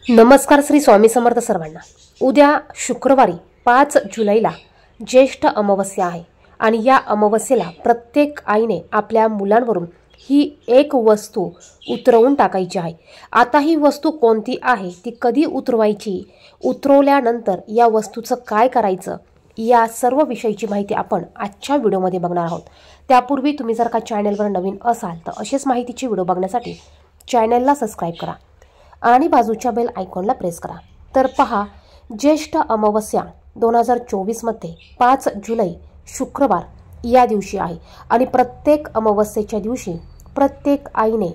नमस्कार श्री स्वामी समर्थ सर्वांना। उद्या शुक्रवारी 5 जुलैला ज्येष्ठ अमावस्या आहे आणि या अमावस्येला प्रत्येक आईने आपल्या मुलांवरून ही एक वस्तू उतरवून टाकायची आहे। आता ही वस्तू कोणती आहे, ती कधी उतरवायची, उतरवल्यानंतर या वस्तूचं काय करायचं, या सर्व विषयीची माहिती आपण आजच्या व्हिडिओमध्ये बघणार आहोत। त्यापूर्वी तुम्ही जर का चॅनलवर नवीन असाल तर असेच माहितीचे व्हिडिओ बघण्यासाठी चॅनलला सबस्क्राइब करा आणि बाजूच्या बेल आयकॉनला प्रेस करा। तर पहा, ज्येष्ठ अमावस्या 2024 मध्ये 5 जुलै शुक्रवार या दिवशी आहे आणि प्रत्येक अमावस्येच्या दिवशी प्रत्येक आईने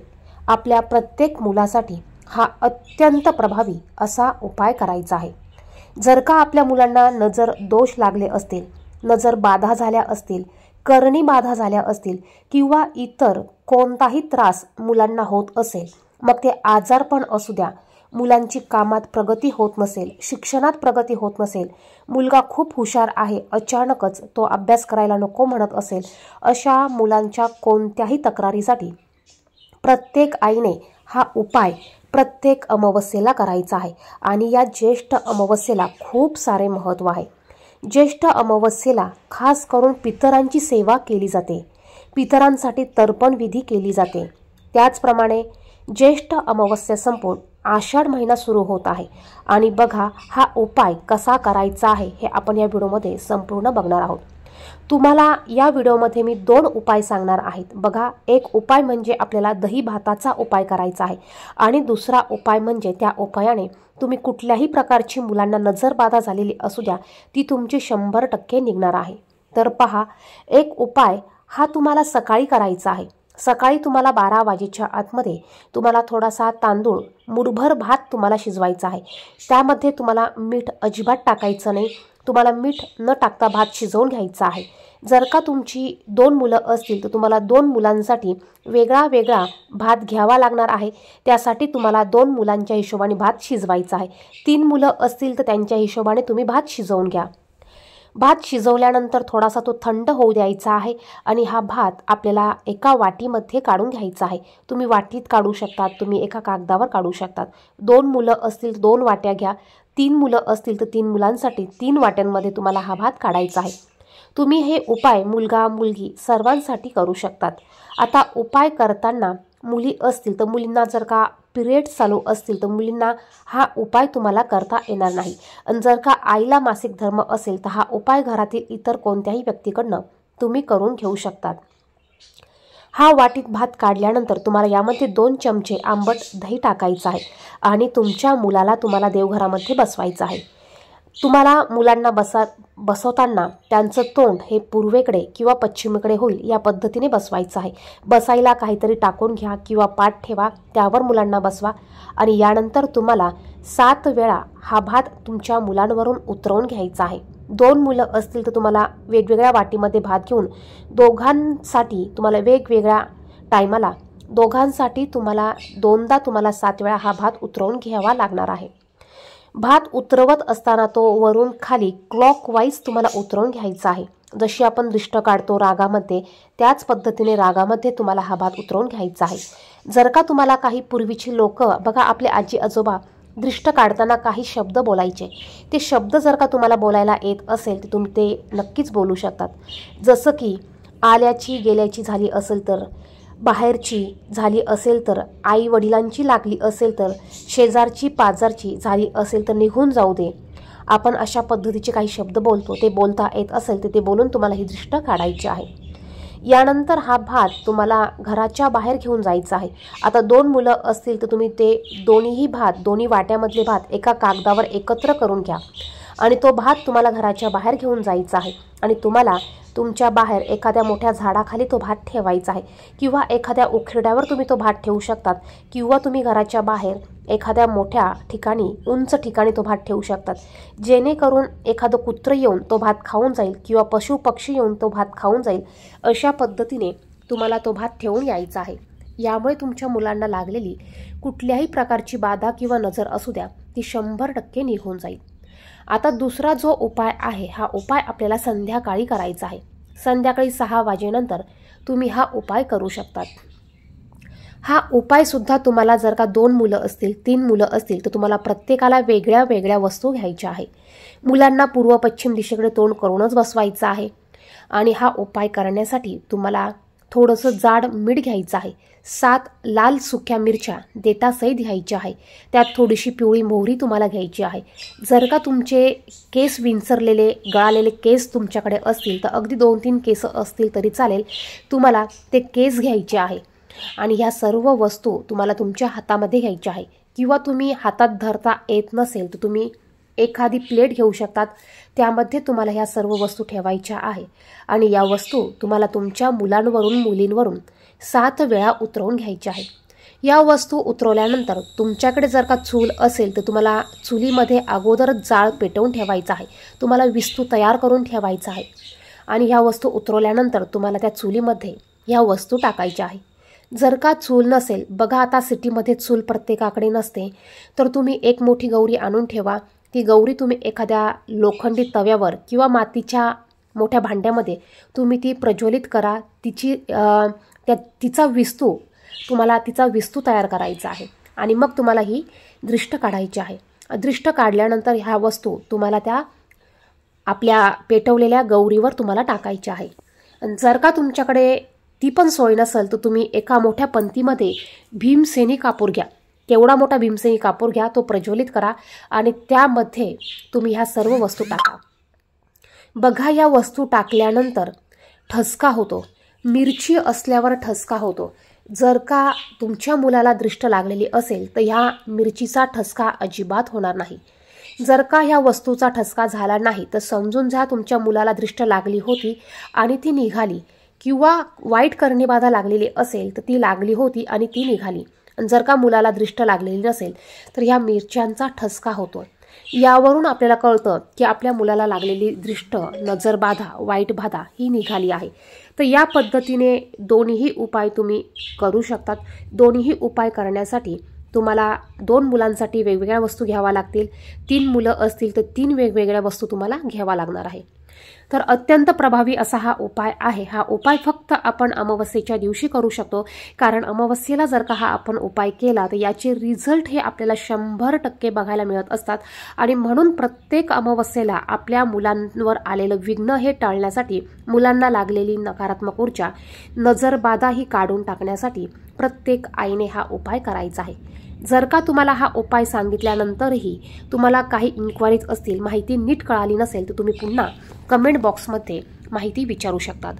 आपल्या प्रत्येक मुलासाठी हा अत्यंत प्रभावी असा उपाय करायचा आहे। जर का आपल्या मुलांना नजर दोष लागले असतील, नजर बाधा झाल्या असतील, करणी बाधा झाल्या असतील किंवा इतर कोणताही त्रास मुलांना होत असेल, मग ते आजारपण असू द्या, मुलांची कामात प्रगती होत नसेल, शिक्षणात प्रगती होत नसेल, मुलगा खूप हुशार आहे अचानकच तो अभ्यास करायला नको म्हणत असेल, अशा मुलांच्या कोणत्याही तक्रारीसाठी प्रत्येक आईने हा उपाय प्रत्येक अमावस्येला करायचा आहे। आणि या ज्येष्ठ अमावस्येला खूप सारे महत्त्व आहे। ज्येष्ठ अमावस्येला खास करून पितरांची सेवा केली जाते, पितरांसाठी तर्पण विधी केली जाते। त्याचप्रमाणे ज्येष्ठ अमावस्या संपून आषाढ महिना सुरू होत आहे आणि बघा हा उपाय कसा करायचा आहे हे आपण या व्हिडिओमध्ये संपूर्ण बघणार आहोत। तुम्हाला या व्हिडिओमध्ये मी 2 उपाय सांगणार आहेत। बघा, एक उपाय म्हणजे आपल्याला दही भाताचा उपाय करायचा आहे आणि दुसरा उपाय म्हणजे त्या उपायाने तुम्ही कुठल्याही प्रकारची मुलांना नजर बाधा झालेली असू द्या, ती तुमची 100% निघणार आहे। तर पहा, एक उपाय हा तुम्हाला सकाळी करायचा आहे। सकाळी तुम्हाला 12 वाजेच्या आतमध्ये तुम्हाला थोडासा तांदूळ, मुठभर भात तुम्हाला शिजवायचा आहे। त्यामध्ये तुम्हाला मीठ अजिबात टाकायचं नाही, तुम्हाला मीठ न टाकता भात शिजवून घ्यायचा आहे। जर का तुमची 2 मुलं असतील तर तुम्हाला 2 मुलांसाठी वेगळा वेगळा भात घ्यावा लागणार आहे। त्यासाठी तुम्हाला 2 मुलांच्या हिशोबाने भात शिजवायचा आहे। 3 मुलं असतील तर त्यांच्या हिशोबाने तुम्ही भात शिजवून घ्या। भात शिजवल्यानंतर थोडासा तो थंड होऊ द्यायचा आहे आणि हा भात आपल्याला एका वाटीमध्ये काढून घ्यायचा आहे। तुम्ही वाटीत काढू शकतात, तुम्ही एका कागदावर काढू शकतात। 2 मुलं असतील तर 2 वाट्या घ्या, 3 मुलं असतील तर 3 मुलांसाठी 3 वाट्यांमध्ये तुम्हाला हा भात काढायचा आहे। तुम्ही हे उपाय मुलगा मुलगी सर्वांसाठी करू शकतात। आता उपाय करताना मुली असतील तर मुलींना, जर का पिरियड चालू असतील तर मुलींना हा उपाय तुम्हाला करता येणार नाही। आणि जर का आईला मासिक धर्म असेल तर हा उपाय घरातील इतर कोणत्याही व्यक्तीकडनं तुम्ही करून घेऊ शकतात। हा वाटीत भात काढल्यानंतर तुम्हाला यामध्ये 2 चमचे आंबट दही टाकायचं आहे आणि तुमच्या मुलाला तुम्हाला देवघरामध्ये बसवायचं आहे। तुम्हाला मुलांना बसवताना त्यांचं तोंड हे पूर्वेकडे किंवा पश्चिमेकडे होईल या पद्धतीने बसवायचं आहे। बसायला काहीतरी टाकून घ्या किंवा पाठ ठेवा, त्यावर मुलांना बसवा आणि यानंतर तुम्हाला 7 वेळा हा भात तुमच्या मुलांवरून उतरवून घ्यायचा आहे। 2 मुलं असतील तर तुम्हाला वेगवेगळ्या वाटीमध्ये भात घेऊन दोघांसाठी तुम्हाला वेगवेगळ्या टायमाला दोघांसाठी तुम्हाला 2दा तुम्हाला 7 वेळा हा भात उतरवून घ्यावा लागणार आहे। भात उतरवत असताना तो वरून खाली क्लॉकवाईज तुम्हाला उतरवून घ्यायचा आहे। जशी आपण दृष्ट काढतो रागामध्ये, त्याच पद्धतीने रागामध्ये तुम्हाला हा भात उतरवून घ्यायचा आहे। जर का तुम्हाला काही पूर्वीची लोक, बघा आपले आजी आजोबा दृष्ट काढताना काही शब्द बोलायचे, ते शब्द जर का तुम्हाला बोलायला येत असेल तर तुम्ही ते नक्कीच बोलू शकतात। जसं की आल्याची गेल्याची झाली असेल तर, बाहेरची झाली असेल तर, आई वडिलांची लागली असेल तर, शेजारची पाजारची झाली असेल तर निघून जाऊ दे, आपण अशा पद्धतीचे काही शब्द बोलतो, ते बोलता येत असेल तर ते बोलून तुम्हाला ही दृष्ट काढायची आहे। यानंतर हा भात तुम्हाला घराच्या बाहेर घेऊन जायचा आहे। आता 2 मुलं असतील तर तुम्ही ते दोन्ही भात, दोन्ही वाट्यामधले भात एका कागदावर एकत्र करून घ्या आणि तो भात तुम्हाला घराच्या बाहेर घेऊन जायचा आहे आणि तुम्हाला तुमच्या बाहेर एखाद्या मोठ्या झाडाखाली तो भात ठेवायचा आहे किंवा एखाद्या उखरड्यावर तुम्ही तो भात ठेवू शकतात किंवा तुम्ही घराच्या बाहेर एखाद्या मोठ्या ठिकाणी, उंच ठिकाणी तो भात ठेवू शकतात, जेणेकरून एखादं कुत्रं येऊन तो भात खाऊन जाईल किंवा पशु पक्षी येऊन तो भात खाऊन जाईल। अशा पद्धतीने तुम्हाला तो भात ठेवून यायचा आहे। यामुळे तुमच्या मुलांना लागलेली कुठल्याही प्रकारची बाधा किंवा नजर असू द्या, ती 100% निघून जाईल। आता दुसरा जो उपाय आहे, हा उपाय आपल्याला संध्याकाळी करायचा आहे। संध्याकाळी 6 वाजेनंतर तुम्ही हा उपाय करू शकतात। हा उपाय सुद्धा तुम्हाला जर का 2 मुलं असतील 3 मुलं असतील तर तुम्हाला प्रत्येकाला वेगळ्या वेगळ्या वस्तू घ्यायच्या आहे. मुलांना पूर्व पश्चिम दिशेकडे तोंड करूनच बसवायचं आहे. आणि हा उपाय करण्यासाठी तुम्हाला थोडंसं जाड मीठ घ्यायचं आहे. 7 लाल सुक्या मिरच्या देठासहित घ्यायच्या आहे. त्यात थोडीशी पिवळी मोहरी तुम्हाला घ्यायची आहे. जर का तुमचे केस विंचरलेले गळालेले केस तुमच्याकडे असतील तर अगदी 2-3 केस असतील तरी चालेल, तुम्हाला ते केस घ्यायचे आहे. आणि ह्या सर्व वस्तू तुम्हाला तुमच्या हातामध्ये घ्यायच्या आहे. किंवा तुम्ही हातात धरता येत नसेल तर तुम्ही एखादी प्लेट घेऊ शकतात. त्यामध्ये तुम्हाला ह्या सर्व वस्तू ठेवायच्या आहे. आणि या वस्तू तुम्हाला तुमच्या मुलांवरून मुलींवरून 7 वेळा उतरवून घ्यायच्या आहे. या वस्तू उतरवल्यानंतर तुमच्याकडे जर का चूल असेल तर तुम्हाला चुलीमध्ये अगोदरच जाळ पेटवून ठेवायचा आहे. तुम्हाला विस्तू तयार करून ठेवायचा आहे. आणि ह्या वस्तू उतरवल्यानंतर तुम्हाला त्या चुलीमध्ये ह्या वस्तू टाकायच्या आहे. जर का चूल नसेल, बघा आता सिटीमध्ये चूल प्रत्येकाकडे नसते, तर तुम्ही एक मोठी गौरी आणून ठेवा. ती गौरी तुम्ही एखाद्या लोखंडी तव्यावर किंवा मातीच्या मोठ्या भांड्यामध्ये तुम्ही ती प्रज्वलित करा. तिचा विस्तू तयार करायचा आहे. आणि मग तुम्हाला ही दृष्ट काढायची आहे. दृष्ट काढल्यानंतर ह्या वस्तू तुम्हाला त्या आपल्या पेटवलेल्या गौरीवर तुम्हाला टाकायच्या आहे. जर का तुमच्याकडे ती पण सोय नसेल तर तुम्ही एका मोठ्या पंतीमध्ये भीमसेनी कापूर घ्या. केवढा मोठा भीमसेनी कापूर घ्या, तो प्रज्वलित करा आणि त्यामध्ये तुम्ही ह्या सर्व वस्तू टाका. बघा, या वस्तू टाकल्यानंतर ठसका होतो. मिरची असल्यावर ठसका होतो. जर का तुमच्या मुलाला दृष्ट लागलेली असेल तर ह्या मिरचीचा ठसका अजिबात होणार नाही. जर का ह्या वस्तूचा ठसका झाला नाही तर समजून जा तुमच्या मुलाला दृष्ट लागली होती आणि ती निघाली. किंवा वाईट करणीबाधा लागलेली असेल तर ती लागली होती आणि ती निघाली. जर का मुलाला दृष्ट लागलेली नसेल तर ह्या मिरच्यांचा ठसका होतो. यावरून आपल्याला कळतं की आपल्या मुलाला लागलेली दृष्ट, नजरबाधा, वाईट बाधा ही निघाली आहे. तर या पद्धतीने दोन्हीही उपाय तुम्ही करू शकतात. दोन्हीही उपाय करण्यासाठी तुम्हाला 2 मुलांसाठी वेगवेगळ्या वस्तू घ्याव्या लागतील. 3 मुलं असतील तर 3 वेगवेगळ्या वस्तू तुम्हाला घ्यावा लागणार आहे. तर अत्यंत प्रभावी असा हा उपाय आहे. हा उपाय फक्त आपण अमावस्येच्या दिवशी करू शकतो. कारण अमावस्येला जर का हा आपण उपाय केला तर याचे रिझल्ट हे आपल्याला 100% बघायला मिळत असतात. आणि म्हणून प्रत्येक अमावस्येला आपल्या मुलांवर आलेलं विघ्न हे टाळण्यासाठी, मुलांना लागलेली नकारात्मक ऊर्जा, नजरबाधा ही काढून टाकण्यासाठी प्रत्येक आईने हा उपाय करायचा आहे. जर का तुम्हाला हा उपाय सांगितल्यानंतरही तुम्हाला काही इन्क्वायरीज असतील, माहिती नीट कळाली नसेल तर तुम्ही पुन्हा कमेंट बॉक्समध्ये माहिती विचारू शकतात.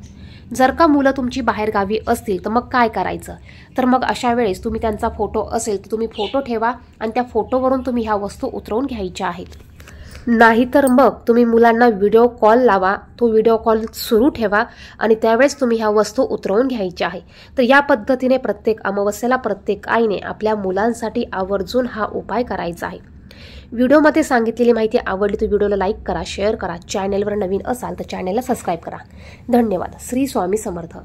जर का मुलं तुमची बाहेरगावी असतील तर मग काय करायचं? तर मग अशा वेळेस तुम्ही त्यांचा फोटो असेल तर तुम्ही फोटो ठेवा आणि त्या फोटोवरून तुम्ही ह्या वस्तू उतरवून घ्यायच्या आहेत. नाहीतर मग तुम्ही मुलांना व्हिडिओ कॉल लावा. तो व्हिडिओ कॉल सुरू ठेवा आणि त्यावेळेस तुम्ही ह्या वस्तू उतरवून घ्यायच्या आहे. तर या पद्धतीने प्रत्येक अमावस्येला प्रत्येक आईने आपल्या मुलांसाठी आवर्जून हा उपाय करायचा आहे. व्हिडिओमध्ये सांगितलेली माहिती आवडली तर व्हिडिओला लाईक करा, शेअर करा. चॅनेलवर नवीन असाल तर चॅनेलला सबस्क्राईब करा. धन्यवाद. श्री स्वामी समर्थ.